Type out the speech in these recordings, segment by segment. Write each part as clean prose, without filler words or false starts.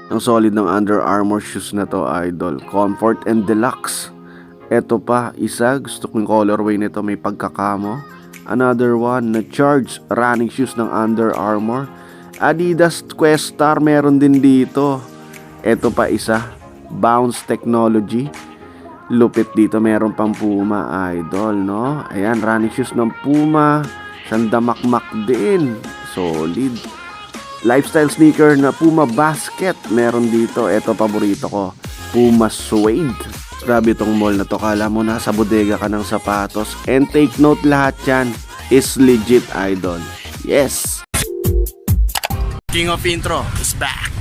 Ang solid ng Under Armour shoes na to, idol. Comfort and Deluxe. Eto pa, isa. Gusto kong colorway nito, may pagkakamo. Another one na Charge running shoes ng Under Armour. Adidas Questar meron din dito. Eto pa isa. Bounce Technology. Lupit dito, meron pang Puma, idol, no? Ayan, running shoes ng Puma. Sandamakmak din. Solid. Lifestyle sneaker na Puma Basket meron dito. Ito paborito ko, Puma Suede. Grabe itong mall na to, kala mo nasa bodega ka ng sapatos. And take note, lahat yan is legit, idol. Yes! King of Intro is back.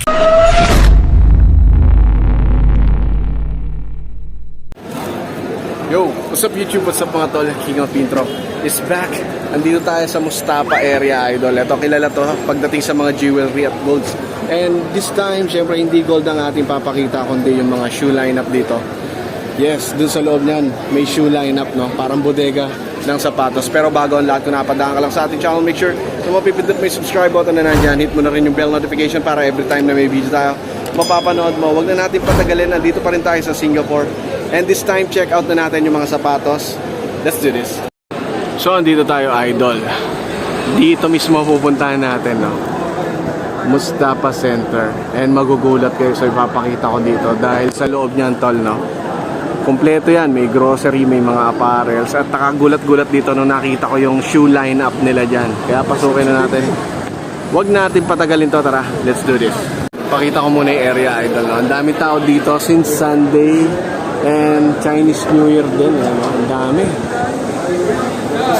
Yo, what's up YouTube? What's up mga tol? King of Intro is back. Andito tayo sa Mustafa area, idol. Ito, kilala to pagdating sa mga jewelry at golds. And this time, syempre hindi gold ang ating papakita, kundi yung mga shoe lineup dito. Yes, dun sa loob niyan, may shoe lineup, no? Parang bodega ng sapatos. Pero bago ang lahat, kung napadaan ka lang sa ating channel, make sure na mapipindot mo yung subscribe button na nandyan. Hit mo na rin yung bell notification para every time na may video tayo, mapapanood mo. Huwag na natin patagalin, nandito pa rin tayo sa Singapore. And this time, check out na natin yung mga sapatos. Let's do this. So, andito tayo, idol. Dito mismo pupuntahan natin, no? Mustafa Center. And magugulat kayo sa ipapakita ko dito dahil sa loob niyan, tol, no? Kompleto yan, may grocery, may mga apparels. At nakagulat-gulat dito nung nakita ko yung shoe lineup nila dyan. Kaya pasukin na natin. Huwag natin patagalin to, tara, let's do this. Pakita ko muna yung area, idol, no? Ang daming tao dito since Sunday and Chinese New Year din, no? Ang dami.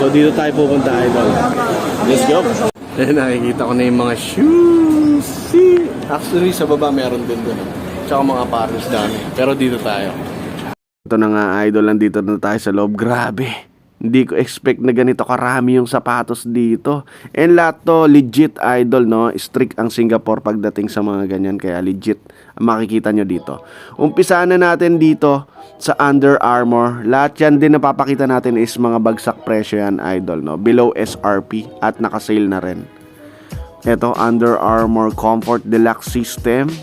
So dito tayo pupunta, idol. Let's go. And nakikita ko na yung mga shoes. Actually, sa baba meron din doon. Tsaka mga apparels dami. Pero dito tayo. Ito na nga, idol, nandito na tayo sa loob. Grabe, hindi ko expect na ganito karami yung sapatos dito. And lahat to legit, idol, no? Strict ang Singapore pagdating sa mga ganyan, kaya legit ang makikita nyo dito. Umpisahan na natin dito sa Under Armour. Lahat yan din na papakita natin is mga bagsak presyo yan, idol, no? Below SRP at nakasale na rin. Ito, Under Armour Comfort Deluxe System.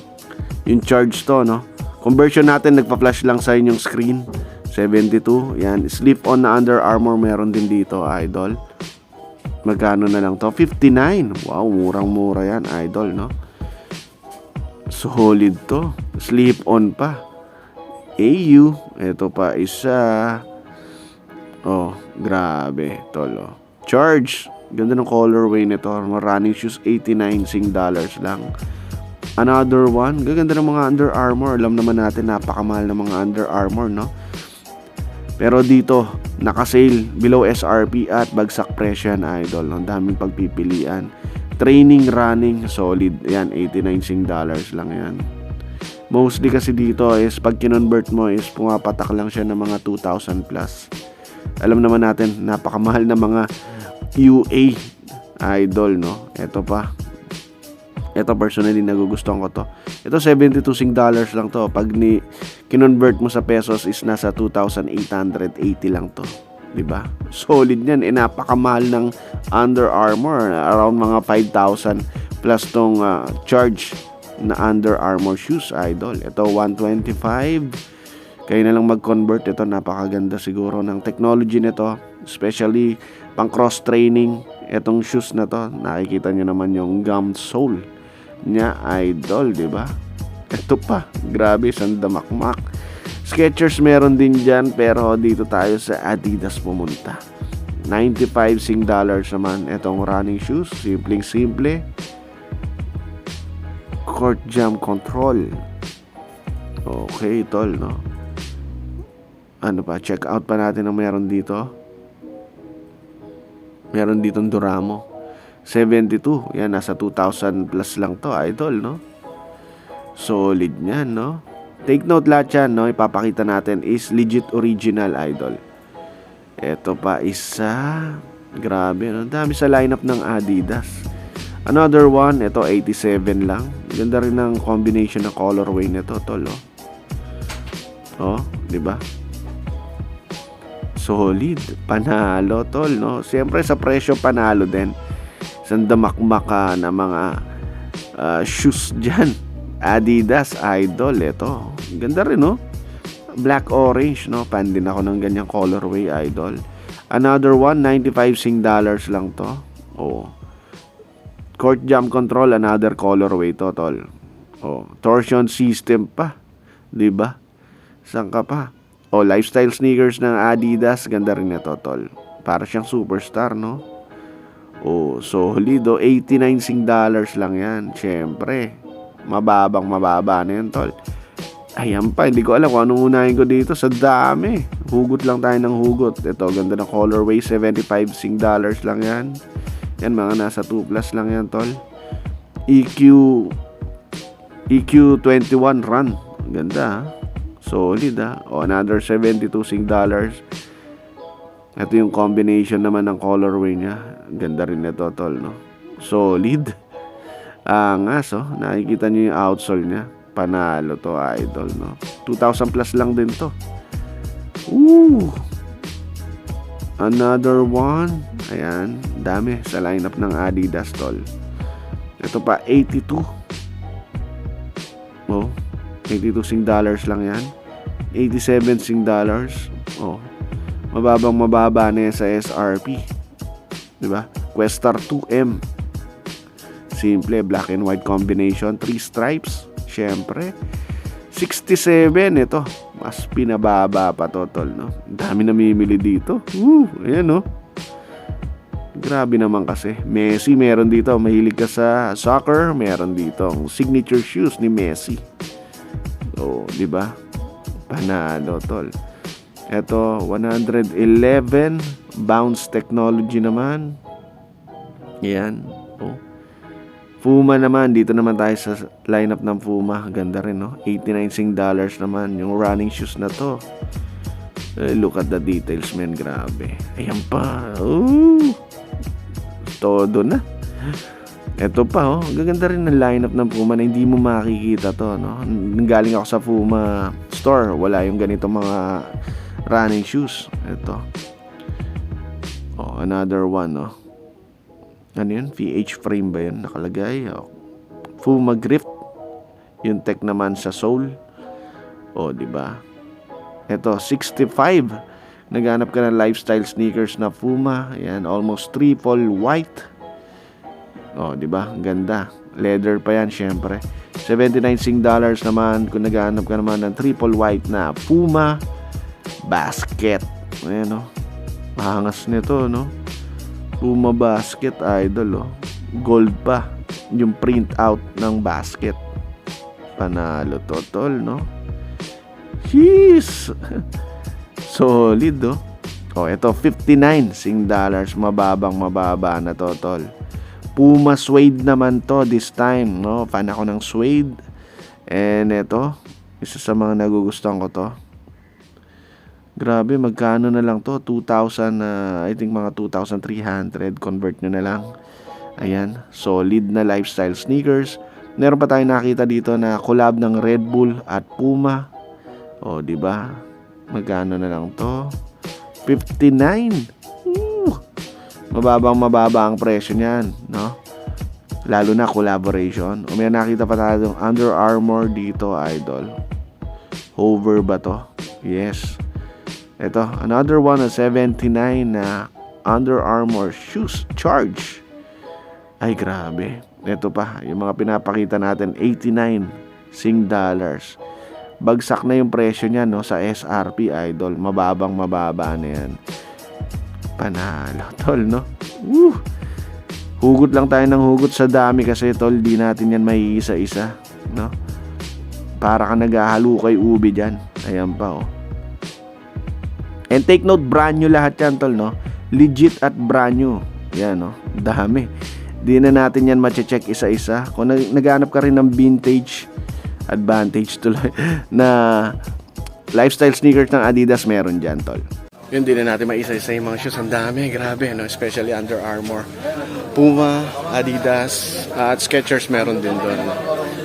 Yung charge to, no? Conversion natin, nagpa-flash lang sa inyong screen. 72. Yan. Slip-on na Under Armour meron din dito, idol. Magkano na lang to? 59. Wow, murang-mura yan, idol, no? Solid to. Slip-on pa. AU. Ito pa isa. Oh, grabe, tol, oh. Charge. Ganda ng colorway nito. Running shoes, $89 lang. Another one, gaganda ng mga Under Armour. Alam naman natin, napakamahal ng mga Under Armour, no? Pero dito, naka-sale below SRP at bagsak presyo yan, idol. Ang daming pagpipilian. Training, running, solid. Yan, $89 lang yan. Mostly kasi dito is pag kinonvert mo is pumapatak lang siya ng mga 2,000 plus. Alam naman natin, napakamahal na mga UA, idol, no? Ito pa. Ito personally nagugustuhan ko to. Ito $72 lang to. Pag kinonvert mo sa pesos is nasa 2,880 lang to. 'Di ba? Solid niyan. Napakamahal ng Under Armour, around mga 5,000 plus tong charge na Under Armour shoes, idol. Ito $125. Kayo na lang mag-convert. Ito napakaganda siguro ng technology nito, especially pang cross training. Etong shoes na to, nakikita nyo naman yung gum sole nya, idol, di ba? Ito pa, grabe, sandamakmak. Skechers meron din dyan, pero dito tayo sa Adidas pumunta. $95 naman itong running shoes, simpleng-simple. Court jam control. Okay, tol, no? Ano pa, check out pa natin ang meron dito. Meron ditong Duramo. 72. Yan, nasa 2,000 plus lang to, idol, no? Solid niyan, no? Take note, lahat yan, no? Ipapakita natin is legit original, idol. Ito pa isa. Grabe, no? Dami sa lineup ng Adidas. Another one, ito 87 lang. Ganda rin ng combination ng colorway nito, tol, oh. Oh, di ba? Solid, panalo, tol, no? Siyempre sa presyo panalo din. Sandamakmaka na mga shoes dyan, Adidas Idol. Ito, ganda rin, no? Black orange, no? Fan din ako ng ganyang colorway, Idol. Another one, 95 Sing dollars lang to. Oh. Court jump control, another colorway to, tol. Oh, torsion system pa. 'Di ba? Saan ka pa? Oh, lifestyle sneakers ng Adidas, ganda rin ito, tol. Para siyang superstar, no? Oh, solid, oh. 89 Sing dollars lang yan. Siyempre, mababa na yan, tol. Ayan pa, hindi ko alam kung anong unahin ko dito. Sa dami. Hugot lang tayo ng hugot. Ito, ganda ng colorway. 75 Sing dollars lang yan. Yan, mga nasa 2 plus lang yan, tol. EQ21 run. Ganda, ha? Solid, ha? O, another 72 Sing dollars. Ito yung combination naman ng colorway niya. Ganda rin ito, tol, no? Solid. Angas, oh. Nakikita niyo yung outsole niya. Panalo to, Idol, no? 2,000 plus lang din to. Ooh! Another one. Ayan, dami sa lineup ng Adidas, tol. Ito pa, 82. Oh, 82 Sing dollars lang yan. 87 Sing dollars. Oh, mababa na yan sa SRP. Diba? Questar 2M. Simple, black and white combination. 3 stripes. Siyempre. 67 ito. Mas pinababa pa to, tol, no? Dami namimili dito. Ayan, no? Grabe naman kasi. Messi meron dito. Mahilig ka sa soccer, meron dito ang signature shoes ni Messi. So, di ba? Panalo, tol. Ito, 111 bounce technology naman. Yan. Oh. Puma naman, dito naman tayo sa lineup ng Puma. Ganda rin, no? 89 Sing dollars naman yung running shoes na to. Look at the details, man. Grabe. Ayan pa. Ooh. Todo na. Ito pa, oh. Gaganda rin ng lineup ng Puma na hindi mo makikita to, no? Nanggaling ako sa Puma store. Wala yung ganito mga running shoes. Ito. Oh, another one, no? Ano yun? VH frame ba yun? Nakalagay. Oh. Puma grip. Yung tech naman sa sole. Oh, di ba? Ito, 65. Naghanap ka ng lifestyle sneakers na Puma. Ayan, almost triple white. Oh, di ba? Ganda. Leather pa yan, syempre. 79 Sing dollars naman kung naghanap ka naman ng triple white na Puma basket. Ayan, oh. Mahangas nito, no? Puma basket, Idol, oh. Gold pa yung print out ng basket. Panalo to, tol, no? Jeez. Solid, oh. Oh, ito 59 Sing dollars, mababa na to, tol. Puma suede naman to this time, no? Fan ako ng suede. And ito, isa sa mga nagugustuhan ko to. Grabe, magkano na lang to? 2,000, I think mga 2,300. Convert nyo na lang. Ayan, solid na lifestyle sneakers. Meron pa tayong nakita dito na collab ng Red Bull at Puma. Oh, di ba? Magkano na lang to? 59. Mababa ang presyo niyan, no? Lalo na collaboration. O may nakita pa tayo Under Armour dito, Idol. Hover ba to? Yes. Ito, another one na 79 na Under Armour shoes charge. Ay, grabe. Ito pa, yung mga pinapakita natin, 89 Sing dollars. Bagsak na yung presyo niya, no, sa SRP, Idol. Mababa na yan. Panalo, tol, no? Hugot lang tayo ng hugot sa dami kasi, tol, di natin yan may isa-isa, no? Para ka naghahalo kay ubi dyan. Ayan pa, oh. And take note, brand new lahat yan, tol, no? Legit at brand new. Yan, no? Dami. Di na natin yan mache-check isa-isa. Kung naghanap ka rin ng vintage, advantage tuloy na lifestyle sneakers ng Adidas, meron dyan, tol. Yun, di na natin maisa-isa yung mga shoes. Ang dami, grabe, no? Especially Under Armour, Puma, Adidas, at Skechers meron din doon.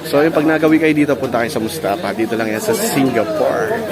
So, yung pag nagawi kayo dito, punta kayo sa Mustafa. Dito lang yan sa Singapore.